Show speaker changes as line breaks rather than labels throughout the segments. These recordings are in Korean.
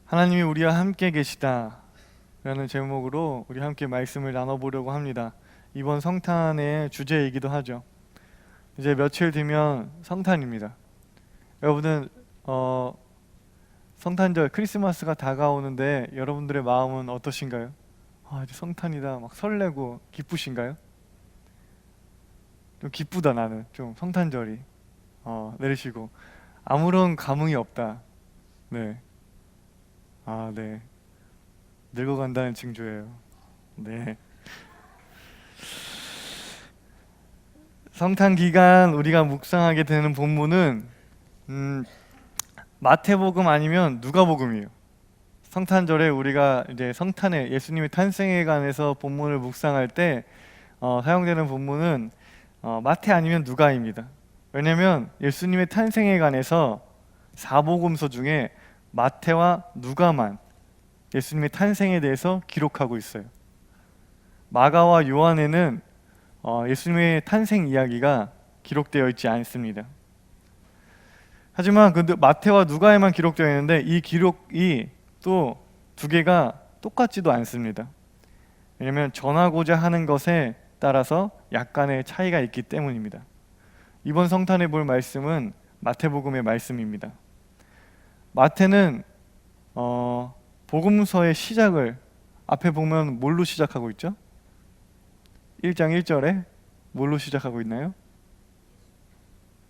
하나님이 우리와 함께 계시다 라는 제목으로 우리 함께 말씀을 나눠보려고 합니다. 이번 성탄의 주제이기도 하죠. 이제 며칠 뒤면 성탄입니다. 여러분은 성탄절 크리스마스가 다가오는데 여러분들의 마음은 어떠신가요? 이제 성탄이다 막 설레고 기쁘신가요? 좀 기쁘다. 나는 좀 성탄절이 내리시고 아무런 감흥이 없다. 네. 네. 늙어간다는 징조예요. 네. 성탄 기간 우리가 묵상하게 되는 본문은 마태복음 아니면 누가복음이에요. 성탄절에 우리가 이제 성탄에 예수님의 탄생에 관해서 본문을 묵상할 때 사용되는 본문은 마태 아니면 누가입니다. 왜냐하면 예수님의 탄생에 관해서 사복음서 중에 마태와 누가만 예수님의 탄생에 대해서 기록하고 있어요. 마가와 요한에는 예수님의 탄생 이야기가 기록되어 있지 않습니다. 하지만 마태와 누가에만 기록되어 있는데 이 기록이 또 두 개가 똑같지도 않습니다. 왜냐하면 전하고자 하는 것에 따라서 약간의 차이가 있기 때문입니다. 이번 성탄에 볼 말씀은 마태복음의 말씀입니다. 마태는 복음서의 시작을 앞에 보면 뭘로 시작하고 있죠? 1장 1절에 뭘로 시작하고 있나요?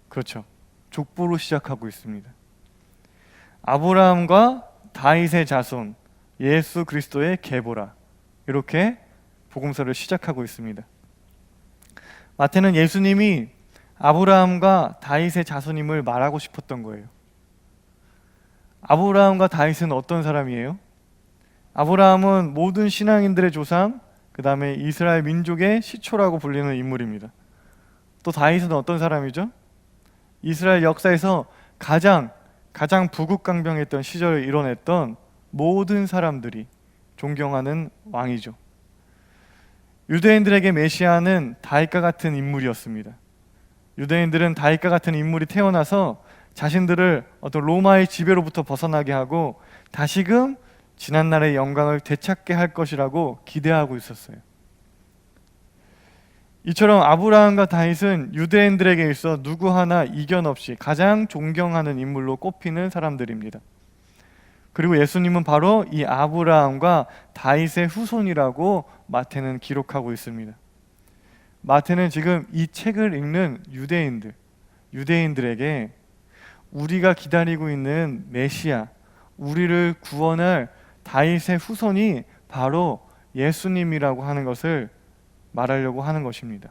그렇죠. 족보로 시작하고 있습니다. 아브라함과 다윗의 자손 예수 그리스도의 계보라, 이렇게 복음서를 시작하고 있습니다. 마태는 예수님이 아브라함과 다윗의 자손임을 말하고 싶었던 거예요. 아브라함과 다윗은 어떤 사람이에요? 아브라함은 모든 신앙인들의 조상, 그 다음에 이스라엘 민족의 시초라고 불리는 인물입니다. 또 다윗은 어떤 사람이죠? 이스라엘 역사에서 가장 부국강병했던 시절을 이뤄냈던 모든 사람들이 존경하는 왕이죠. 유대인들에게 메시아는 다윗과 같은 인물이었습니다. 유대인들은 다윗과 같은 인물이 태어나서 자신들을 어떤 로마의 지배로부터 벗어나게 하고 다시금 지난날의 영광을 되찾게 할 것이라고 기대하고 있었어요. 이처럼 아브라함과 다윗은 유대인들에게 있어 누구 하나 이견 없이 가장 존경하는 인물로 꼽히는 사람들입니다. 그리고 예수님은 바로 이 아브라함과 다윗의 후손이라고 마태는 기록하고 있습니다. 마태는 지금 이 책을 읽는 유대인들에게 우리가 기다리고 있는 메시아, 우리를 구원할 다윗의 후손이 바로 예수님이라고 하는 것을 말하려고 하는 것입니다.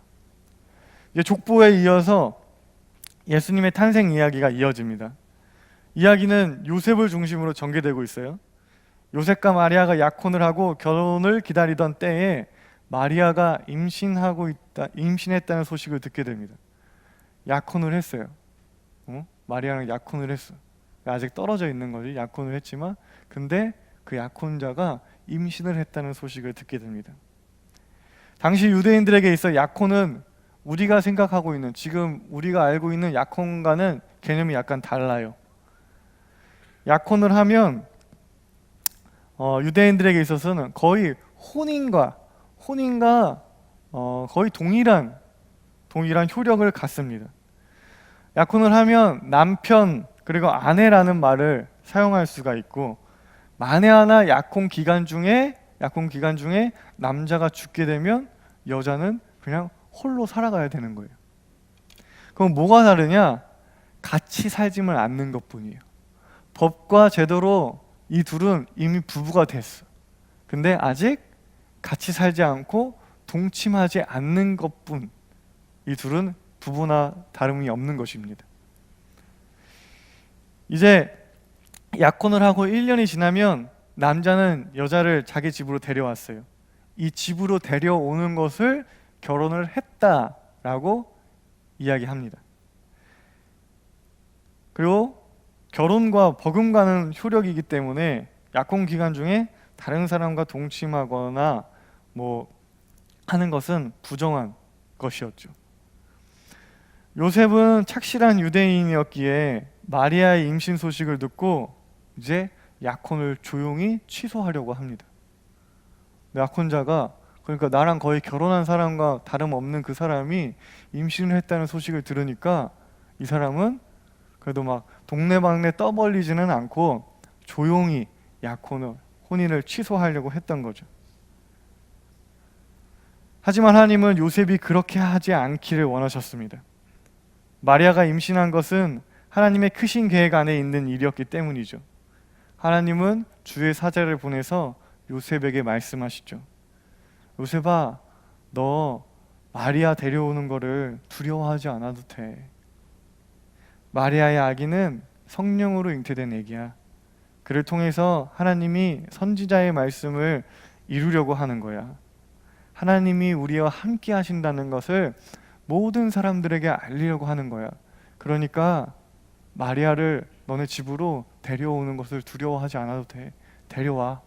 이제 족보에 이어서 예수님의 탄생 이야기가 이어집니다. 이야기는 요셉을 중심으로 전개되고 있어요. 요셉과 마리아가 약혼을 하고 결혼을 기다리던 때에 마리아가 임신했다는 소식을 듣게 됩니다. 약혼을 했어요. 마리아는 약혼을 했어. 아직 떨어져 있는 거지. 약혼을 했지만 근데 그 약혼자가 임신을 했다는 소식을 듣게 됩니다. 당시 유대인들에게 있어 약혼은 우리가 생각하고 있는, 지금 우리가 알고 있는 약혼과는 개념이 약간 달라요. 약혼을 하면 유대인들에게 있어서는 거의 혼인과 거의 동일한 효력을 갖습니다. 약혼을 하면 남편 그리고 아내라는 말을 사용할 수가 있고, 만에 하나 약혼 기간 중에 남자가 죽게 되면 여자는 그냥 홀로 살아가야 되는 거예요. 그럼 뭐가 다르냐? 같이 살지만 않는 것뿐이에요. 법과 제도로 이 둘은 이미 부부가 됐어. 근데 아직 같이 살지 않고 동침하지 않는 것뿐, 이 둘은 부부나 다름이 없는 것입니다. 이제 약혼을 하고 1년이 지나면 남자는 여자를 자기 집으로 데려왔어요. 이 집으로 데려오는 것을 결혼을 했다라고 이야기합니다. 그리고 결혼과 버금가는 효력이기 때문에 약혼 기간 중에 다른 사람과 동침하거나 하는 것은 부정한 것이었죠. 요셉은 착실한 유대인이었기에 마리아의 임신 소식을 듣고 이제 약혼을 조용히 취소하려고 합니다. 약혼자가, 그러니까 나랑 거의 결혼한 사람과 다름없는 그 사람이 임신을 했다는 소식을 들으니까 이 사람은 그래도 막 동네방네 떠벌리지는 않고 조용히 혼인을 취소하려고 했던 거죠. 하지만 하나님은 요셉이 그렇게 하지 않기를 원하셨습니다. 마리아가 임신한 것은 하나님의 크신 계획 안에 있는 일이었기 때문이죠. 하나님은 주의 사자를 보내서 요셉에게 말씀하시죠. 요셉아, 너 마리아 데려오는 거를 두려워하지 않아도 돼. 마리아의 아기는 성령으로 잉태된 아기야. 그를 통해서 하나님이 선지자의 말씀을 이루려고 하는 거야. 하나님이 우리와 함께 하신다는 것을 모든 사람들에게 알리려고 하는 거야. 그러니까 마리아를 너네 집으로 데려오는 것을 두려워하지 않아도 돼. 데려와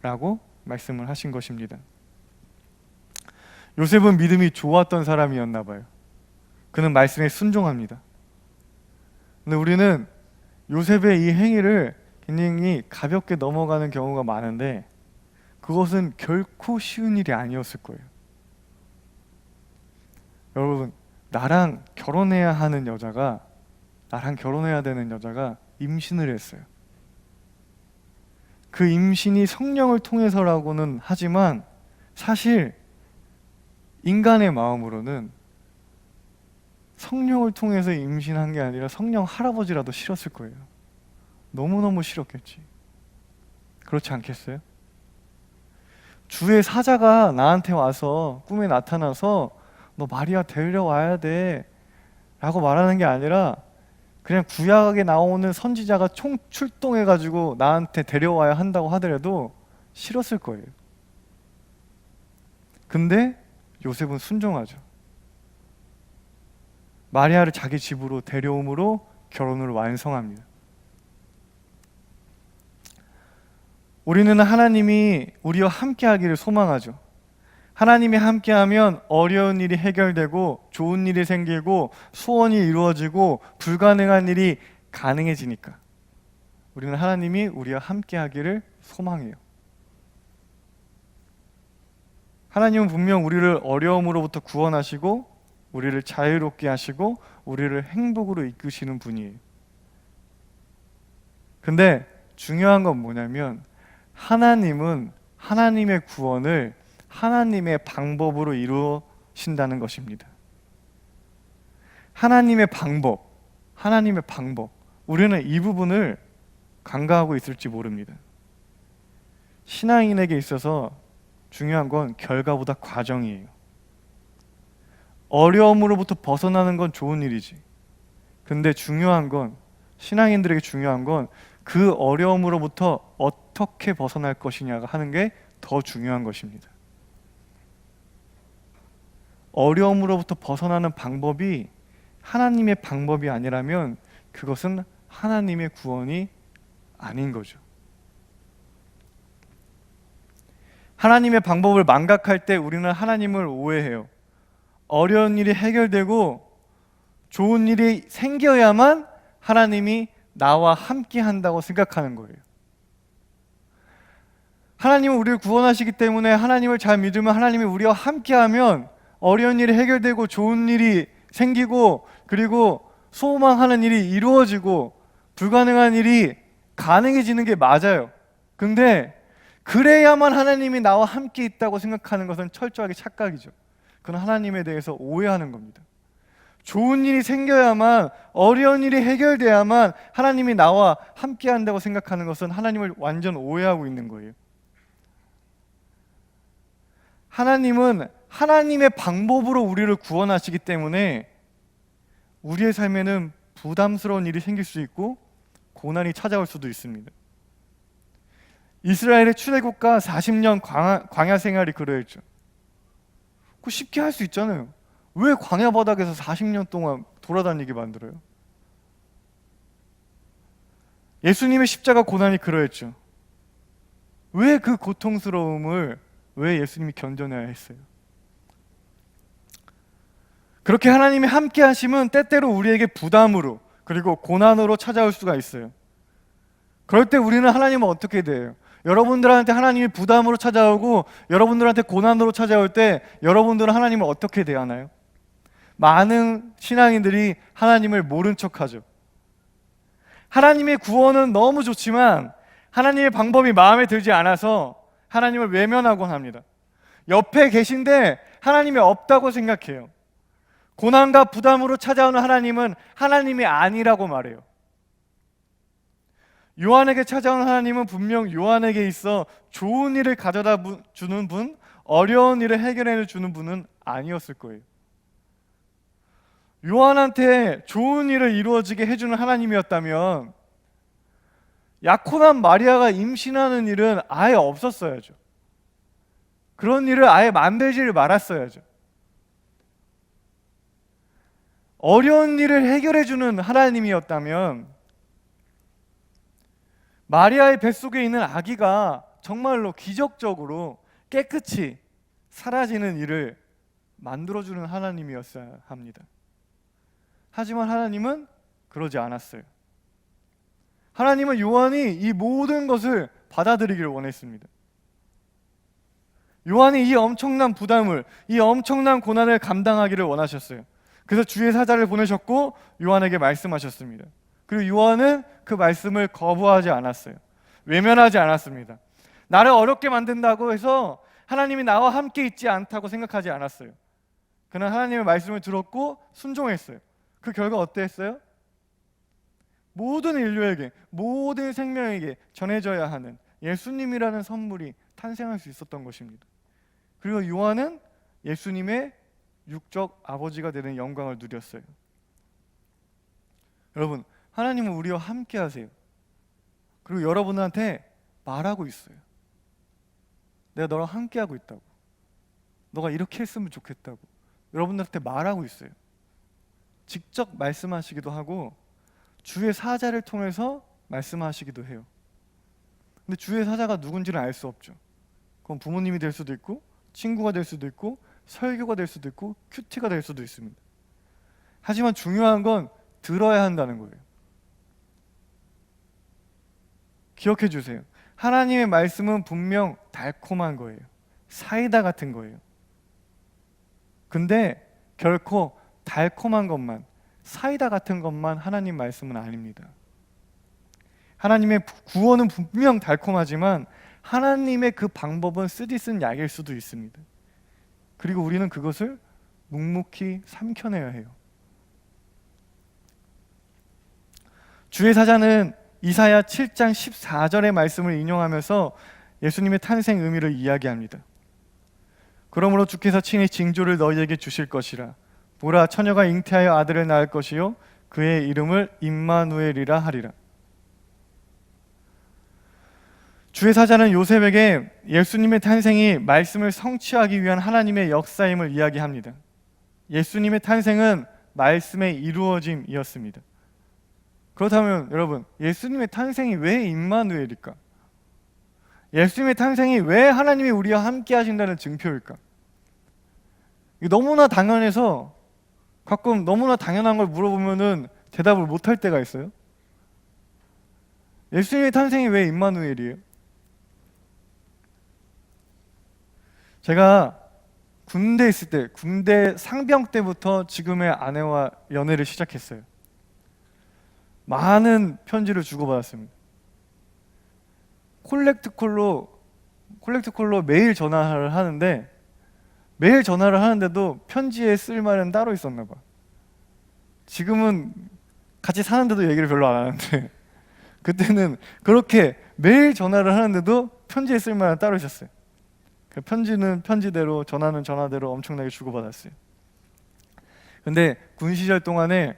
라고 말씀을 하신 것입니다. 요셉은 믿음이 좋았던 사람이었나 봐요. 그는 말씀에 순종합니다. 근데 우리는 요셉의 이 행위를 굉장히 가볍게 넘어가는 경우가 많은데 그것은 결코 쉬운 일이 아니었을 거예요. 여러분, 나랑 결혼해야 되는 여자가 임신을 했어요. 그 임신이 성령을 통해서라고는 하지만 사실 인간의 마음으로는 성령을 통해서 임신한 게 아니라 성령 할아버지라도 싫었을 거예요. 너무너무 싫었겠지. 그렇지 않겠어요? 주의 사자가 나한테 와서 꿈에 나타나서 너 마리아 데려와야 돼 라고 말하는 게 아니라 그냥 구약에 나오는 선지자가 총 출동해가지고 나한테 데려와야 한다고 하더라도 싫었을 거예요. 근데 요셉은 순종하죠. 마리아를 자기 집으로 데려옴으로 결혼을 완성합니다. 우리는 하나님이 우리와 함께 하기를 소망하죠. 하나님이 함께하면 어려운 일이 해결되고 좋은 일이 생기고 소원이 이루어지고 불가능한 일이 가능해지니까 우리는 하나님이 우리와 함께하기를 소망해요. 하나님은 분명 우리를 어려움으로부터 구원하시고 우리를 자유롭게 하시고 우리를 행복으로 이끄시는 분이에요. 근데 중요한 건 뭐냐면 하나님은 하나님의 구원을 하나님의 방법으로 이루신다는 것입니다. 하나님의 방법. 우리는 이 부분을 간과하고 있을지 모릅니다. 신앙인에게 있어서 중요한 건 결과보다 과정이에요. 어려움으로부터 벗어나는 건 좋은 일이지. 근데 신앙인들에게 중요한 건 그 어려움으로부터 어떻게 벗어날 것이냐가 하는 게 더 중요한 것입니다. 어려움으로부터 벗어나는 방법이 하나님의 방법이 아니라면 그것은 하나님의 구원이 아닌 거죠. 하나님의 방법을 망각할 때 우리는 하나님을 오해해요. 어려운 일이 해결되고 좋은 일이 생겨야만 하나님이 나와 함께 한다고 생각하는 거예요. 하나님은 우리를 구원하시기 때문에 하나님을 잘 믿으면 하나님이 우리와 함께하면 어려운 일이 해결되고 좋은 일이 생기고 그리고 소망하는 일이 이루어지고 불가능한 일이 가능해지는 게 맞아요. 근데 그래야만 하나님이 나와 함께 있다고 생각하는 것은 철저하게 착각이죠. 그건 하나님에 대해서 오해하는 겁니다. 좋은 일이 생겨야만, 어려운 일이 해결돼야만 하나님이 나와 함께 한다고 생각하는 것은 하나님을 완전 오해하고 있는 거예요. 하나님은 하나님의 방법으로 우리를 구원하시기 때문에 우리의 삶에는 부담스러운 일이 생길 수 있고 고난이 찾아올 수도 있습니다. 이스라엘의 출애굽과 40년 광야 생활이 그러했죠. 그거 쉽게 할 수 있잖아요. 왜 광야 바닥에서 40년 동안 돌아다니게 만들어요? 예수님의 십자가 고난이 그러했죠. 왜 그 고통스러움을 예수님이 견뎌내야 했어요? 그렇게 하나님이 함께 하심은 때때로 우리에게 부담으로 그리고 고난으로 찾아올 수가 있어요. 그럴 때 우리는 하나님은 어떻게 돼요? 여러분들한테 하나님이 부담으로 찾아오고 여러분들한테 고난으로 찾아올 때 여러분들은 하나님을 어떻게 대하나요? 많은 신앙인들이 하나님을 모른 척하죠. 하나님의 구원은 너무 좋지만 하나님의 방법이 마음에 들지 않아서 하나님을 외면하곤 합니다. 옆에 계신데 하나님이 없다고 생각해요. 고난과 부담으로 찾아오는 하나님은 하나님이 아니라고 말해요. 요한에게 찾아온 하나님은 분명 요한에게 있어 좋은 일을 가져다 주는 분, 어려운 일을 해결해 주는 분은 아니었을 거예요. 요한한테 좋은 일을 이루어지게 해주는 하나님이었다면 약혼한 마리아가 임신하는 일은 아예 없었어야죠. 그런 일을 아예 만들지를 말았어야죠. 어려운 일을 해결해 주는 하나님이었다면 마리아의 뱃속에 있는 아기가 정말로 기적적으로 깨끗이 사라지는 일을 만들어주는 하나님이었어야 합니다. 하지만 하나님은 그러지 않았어요. 하나님은 요한이 이 모든 것을 받아들이기를 원했습니다. 요한이 이 엄청난 부담을, 이 엄청난 고난을 감당하기를 원하셨어요. 그래서 주의 사자를 보내셨고 요한에게 말씀하셨습니다. 그리고 요한은 그 말씀을 거부하지 않았어요. 외면하지 않았습니다. 나를 어렵게 만든다고 해서 하나님이 나와 함께 있지 않다고 생각하지 않았어요. 그는 하나님의 말씀을 들었고 순종했어요. 그 결과 어땠어요? 모든 인류에게, 모든 생명에게 전해져야 하는 예수님이라는 선물이 탄생할 수 있었던 것입니다. 그리고 요한은 예수님의 육적 아버지가 되는 영광을 누렸어요. 여러분, 하나님은 우리와 함께 하세요. 그리고 여러분한테 말하고 있어요. 내가 너랑 함께 하고 있다고. 너가 이렇게 했으면 좋겠다고. 여러분들한테 말하고 있어요. 직접 말씀하시기도 하고 주의 사자를 통해서 말씀하시기도 해요. 근데 주의 사자가 누군지는 알 수 없죠. 그건 부모님이 될 수도 있고 친구가 될 수도 있고 설교가 될 수도 있고 큐티가 될 수도 있습니다. 하지만 중요한 건 들어야 한다는 거예요. 기억해 주세요. 하나님의 말씀은 분명 달콤한 거예요. 사이다 같은 거예요. 근데 결코 달콤한 것만, 사이다 같은 것만 하나님 말씀은 아닙니다. 하나님의 구원은 분명 달콤하지만 하나님의 그 방법은 쓰디쓴 약일 수도 있습니다. 그리고 우리는 그것을 묵묵히 삼켜내야 해요. 주의 사자는 이사야 7장 14절의 말씀을 인용하면서 예수님의 탄생 의미를 이야기합니다. 그러므로 주께서 친히 징조를 너희에게 주실 것이라. 보라, 처녀가 잉태하여 아들을 낳을 것이요 그의 이름을 임마누엘이라 하리라. 주의 사자는 요셉에게 예수님의 탄생이 말씀을 성취하기 위한 하나님의 역사임을 이야기합니다. 예수님의 탄생은 말씀의 이루어짐이었습니다. 그렇다면 여러분, 예수님의 탄생이 왜 임마누엘일까? 예수님의 탄생이 왜 하나님이 우리와 함께 하신다는 증표일까? 이게 너무나 당연해서 가끔 너무나 당연한 걸 물어보면은 대답을 못할 때가 있어요. 예수님의 탄생이 왜 임마누엘이에요? 제가 군대에 있을 때, 군대 상병 때부터 지금의 아내와 연애를 시작했어요. 많은 편지를 주고받았습니다. 콜렉트콜로 매일 전화를 하는데 매일 전화를 하는데도 편지에 쓸 말은 따로 있었나 봐. 지금은 같이 사는데도 얘기를 별로 안 하는데 그때는 그렇게 매일 전화를 하는데도 편지에 쓸 말은 따로 있었어요. 그 편지는 편지대로, 전화는 전화대로 엄청나게 주고받았어요. 근데 군 시절 동안에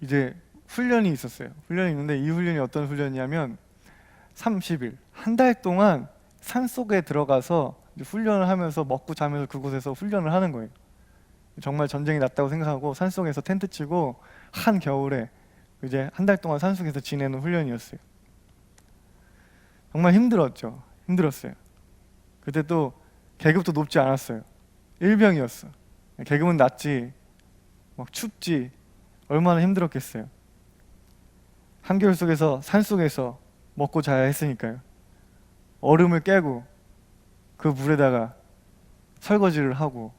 이제 훈련이 있었어요. 훈련이 있는데 이 훈련이 어떤 훈련이냐면 30일, 한 달 동안 산속에 들어가서 훈련을 하면서 먹고 자면서 그곳에서 훈련을 하는 거예요. 정말 전쟁이 났다고 생각하고 산속에서 텐트 치고 한 겨울에 이제 한 달 동안 산속에서 지내는 훈련이었어요. 정말 힘들었죠. 힘들었어요. 그때 또 계급도 높지 않았어요. 일병이었어. 계급은 낮지, 막 춥지, 얼마나 힘들었겠어요. 한겨울 속에서, 산 속에서 먹고 자야 했으니까요. 얼음을 깨고 그 물에다가 설거지를 하고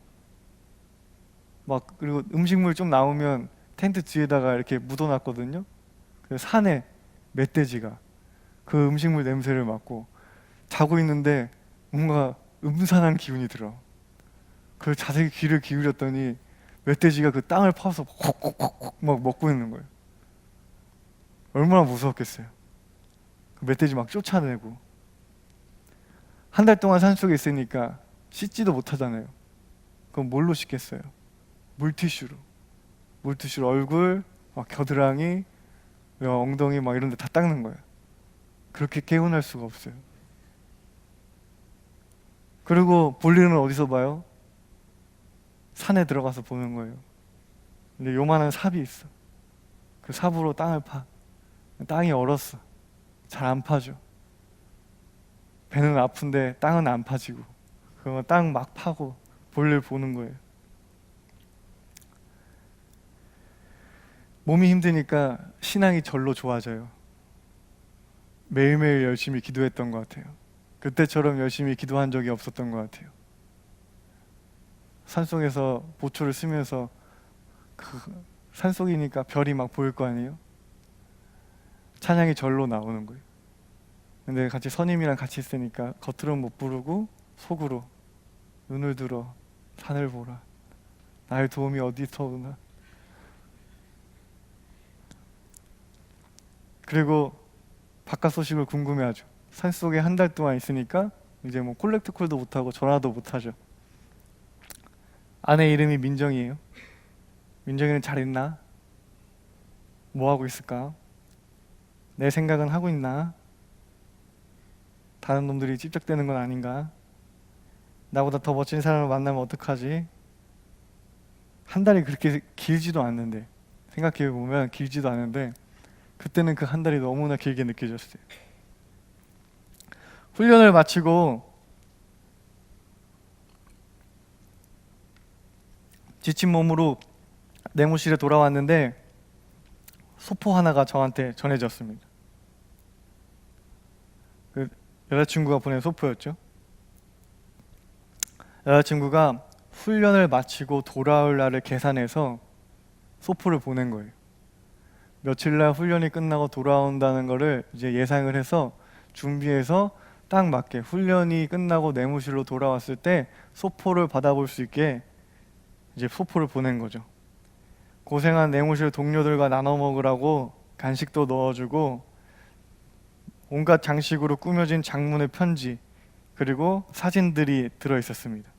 막, 그리고 음식물 좀 나오면 텐트 뒤에다가 이렇게 묻어놨거든요. 그 산에 멧돼지가 그 음식물 냄새를 맡고 자고 있는데 뭔가 음산한 기운이 들어. 그 자세히 귀를 기울였더니 멧돼지가 그 땅을 파서 콕콕콕콕 막 먹고 있는 거예요. 얼마나 무서웠겠어요. 그 멧돼지 막 쫓아내고. 한 달 동안 산속에 있으니까 씻지도 못하잖아요. 그럼 뭘로 씻겠어요? 물티슈로. 물티슈로 얼굴, 막 겨드랑이, 엉덩이 막 이런 데 다 닦는 거예요. 그렇게 개운할 수가 없어요. 그리고 볼일은 어디서 봐요? 산에 들어가서 보는 거예요. 근데 요만한 삽이 있어. 그 삽으로 땅을 파. 땅이 얼었어. 잘 안 파죠. 배는 아픈데 땅은 안 파지고. 그러면 땅 막 파고 볼일 보는 거예요. 몸이 힘드니까 신앙이 절로 좋아져요. 매일매일 열심히 기도했던 것 같아요. 그때처럼 열심히 기도한 적이 없었던 것 같아요. 산속에서 보초를 쓰면서 그 산속이니까 별이 막 보일 거 아니에요? 찬양이 절로 나오는 거예요. 근데 같이 선임이랑 같이 있으니까 겉으로는 못 부르고 속으로 눈을 들어 산을 보라. 나의 도움이 어디서 오나. 그리고 바깥 소식을 궁금해하죠. 산속에 한 달 동안 있으니까 이제 뭐 콜렉트 콜도 못하고 전화도 못하죠. 아내 이름이 민정이에요. 민정이는 잘 있나? 뭐 하고 있을까? 내 생각은 하고 있나? 다른 놈들이 찝적대는 건 아닌가? 나보다 더 멋진 사람을 만나면 어떡하지? 한 달이 그렇게 길지도 않는데, 생각해 보면 길지도 않은데 그때는 그 한 달이 너무나 길게 느껴졌어요. 훈련을 마치고 지친 몸으로 내무실에 돌아왔는데 소포 하나가 저한테 전해졌습니다. 그 여자친구가 보낸 소포였죠. 여자친구가 훈련을 마치고 돌아올 날을 계산해서 소포를 보낸 거예요. 며칠 날 훈련이 끝나고 돌아온다는 거를 이제 예상을 해서 준비해서 딱 맞게 훈련이 끝나고 내무실로 돌아왔을 때 소포를 받아볼 수 있게 이제 소포를 보낸 거죠. 고생한 내무실 동료들과 나눠 먹으라고 간식도 넣어주고 온갖 장식으로 꾸며진 장문의 편지 그리고 사진들이 들어있었습니다.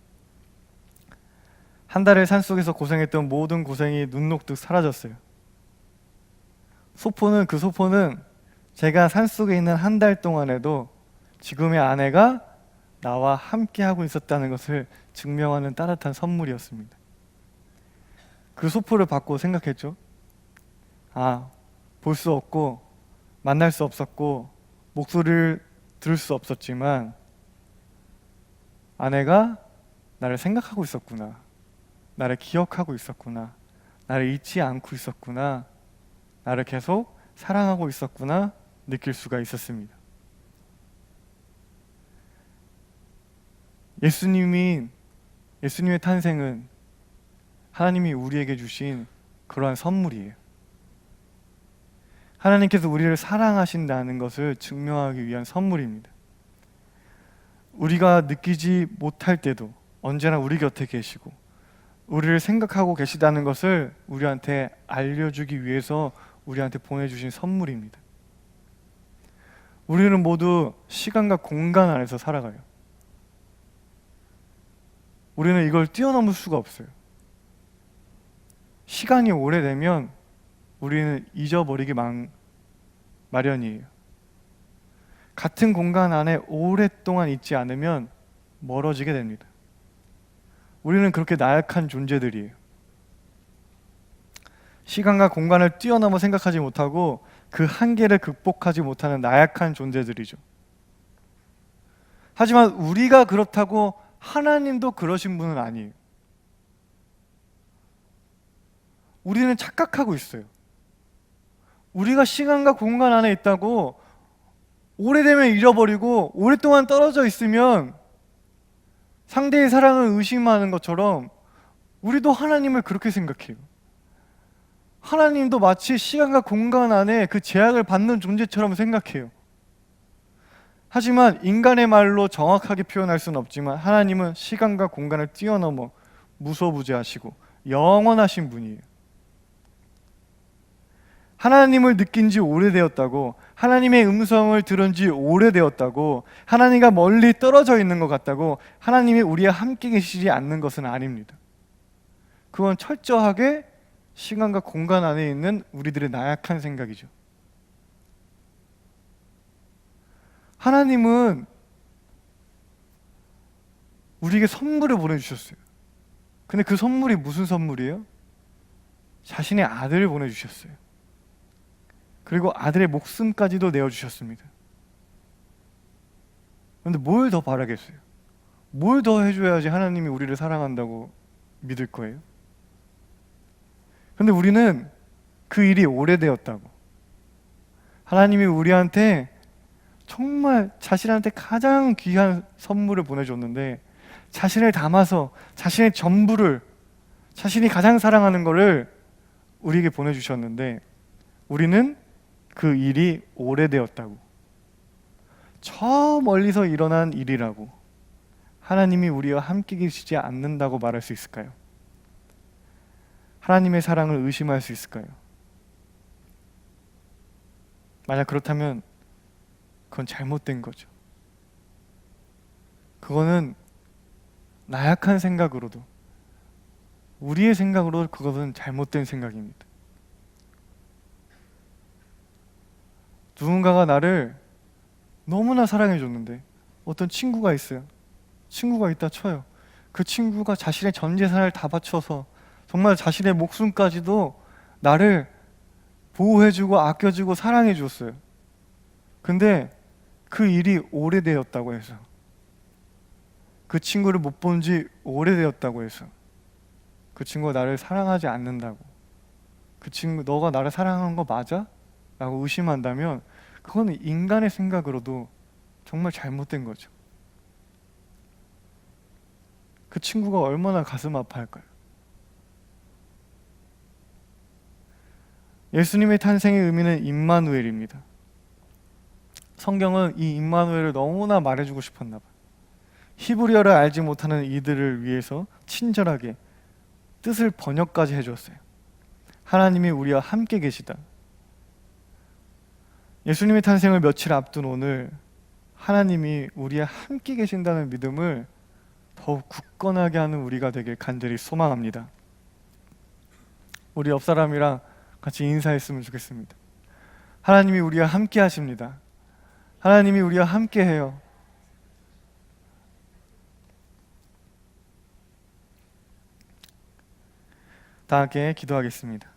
한 달을 산속에서 고생했던 모든 고생이 눈 녹듯 사라졌어요. 그 소포는 제가 산속에 있는 한 달 동안에도 지금의 아내가 나와 함께 하고 있었다는 것을 증명하는 따뜻한 선물이었습니다. 그 소포를 받고 생각했죠. 볼 수 없고 만날 수 없었고 목소리를 들을 수 없었지만 아내가 나를 생각하고 있었구나. 나를 기억하고 있었구나. 나를 잊지 않고 있었구나. 나를 계속 사랑하고 있었구나 느낄 수가 있었습니다. 예수님의 탄생은 하나님이 우리에게 주신 그러한 선물이에요. 하나님께서 우리를 사랑하신다는 것을 증명하기 위한 선물입니다. 우리가 느끼지 못할 때도 언제나 우리 곁에 계시고 우리를 생각하고 계시다는 것을 우리한테 알려주기 위해서 우리한테 보내주신 선물입니다. 우리는 모두 시간과 공간 안에서 살아가요. 우리는 이걸 뛰어넘을 수가 없어요. 시간이 오래되면 우리는 잊어버리기 마련이에요. 같은 공간 안에 오랫동안 있지 않으면 멀어지게 됩니다. 우리는 그렇게 나약한 존재들이에요. 시간과 공간을 뛰어넘어 생각하지 못하고 그 한계를 극복하지 못하는 나약한 존재들이죠. 하지만 우리가 그렇다고 하나님도 그러신 분은 아니에요. 우리는 착각하고 있어요. 우리가 시간과 공간 안에 있다고 오래되면 잃어버리고 오랫동안 떨어져 있으면 상대의 사랑을 의심하는 것처럼 우리도 하나님을 그렇게 생각해요. 하나님도 마치 시간과 공간 안에 그 제약을 받는 존재처럼 생각해요. 하지만 인간의 말로 정확하게 표현할 수는 없지만 하나님은 시간과 공간을 뛰어넘어 무소부재하시고 영원하신 분이에요. 하나님을 느낀 지 오래되었다고, 하나님의 음성을 들은 지 오래되었다고, 하나님과 멀리 떨어져 있는 것 같다고 하나님이 우리와 함께 계시지 않는 것은 아닙니다. 그건 철저하게 시간과 공간 안에 있는 우리들의 나약한 생각이죠. 하나님은 우리에게 선물을 보내주셨어요. 근데 그 선물이 무슨 선물이에요? 자신의 아들을 보내주셨어요. 그리고 아들의 목숨까지도 내어주셨습니다. 그런데 뭘 더 바라겠어요? 뭘 더 해줘야지 하나님이 우리를 사랑한다고 믿을 거예요? 근데 우리는 그 일이 오래되었다고, 하나님이 우리한테 정말 자신한테 가장 귀한 선물을 보내줬는데 자신을 담아서 자신의 전부를, 자신이 가장 사랑하는 거를 우리에게 보내주셨는데 우리는 그 일이 오래되었다고, 저 멀리서 일어난 일이라고, 하나님이 우리와 함께 계시지 않는다고 말할 수 있을까요? 하나님의 사랑을 의심할 수 있을까요? 만약 그렇다면 그건 잘못된 거죠. 그거는 나약한 생각으로도, 우리의 생각으로 그것은 잘못된 생각입니다. 누군가가 나를 너무나 사랑해줬는데, 어떤 친구가 있어요. 친구가 있다 쳐요. 그 친구가 자신의 전 재산을 다 바쳐서 정말 자신의 목숨까지도 나를 보호해주고 아껴주고 사랑해줬어요. 근데 그 일이 오래되었다고 해서, 그 친구를 못 본 지 오래되었다고 해서 그 친구가 나를 사랑하지 않는다고, 그 친구 너가 나를 사랑하는 거 맞아? 라고 의심한다면 그거는 인간의 생각으로도 정말 잘못된 거죠. 그 친구가 얼마나 가슴 아파할까요? 예수님의 탄생의 의미는 임마누엘입니다. 성경은 이 임마누엘을 너무나 말해주고 싶었나 봐요. 히브리어를 알지 못하는 이들을 위해서 친절하게 뜻을 번역까지 해줬어요. 하나님이 우리와 함께 계시다. 예수님의 탄생을 며칠 앞둔 오늘, 하나님이 우리와 함께 계신다는 믿음을 더욱 굳건하게 하는 우리가 되길 간절히 소망합니다. 우리 옆 사람이랑 같이 인사했으면 좋겠습니다. 하나님이 우리와 함께 하십니다. 하나님이 우리와 함께 해요. 다 함께 기도하겠습니다.